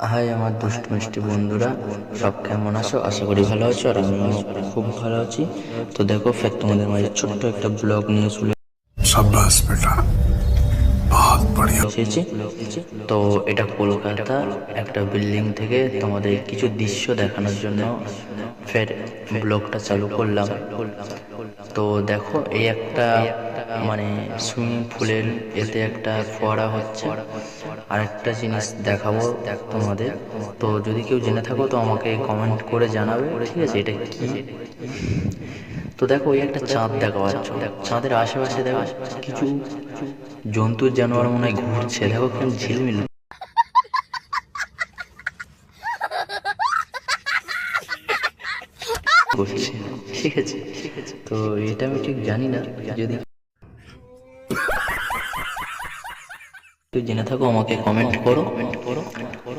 High আমার দুষ্টু মিষ্টি বন্ধুরা, সব কেমন আছো? আশা করি ভালো আছো, আর আমিও খুব ভালো আছি। তো দেখো, ফের তোমাদের মাঝে ছোট্ট একটা ব্লগ নিয়ে চলে शाबाश बेटा, बहुत बढ़िया। এসেছি। তো এটা কলকাতা একটা বিল্ডিং থেকে তোমাদের কিছু দৃশ্য দেখানোর জন্য ফের ব্লগটা চালু করলাম। তো দেখো, এই একটা মানে সুইমিং পুলের এতে একটা ফোয়ারা হচ্ছে। আরেকটা জিনিস দেখাবো তোমাদের। তো যদি কেউ জেনে থাকো তো আমাকে কমেন্ট করে জানাবে, ঠিক আছে? এটা কি? তো দেখো, ওই একটা চাঁদ দেখা পাচ্ছ। চাঁদের আশেপাশে দেখো কিছু জন্তু জানোয়ার মনে হয় ঘুরছে, দেখো কেমন ঝিলমিল করছে, ঠিক আছে? তো এটা আমি ঠিক জানি না, যদি কেউ জেনে থাকো আমাকে কমেন্ট করো।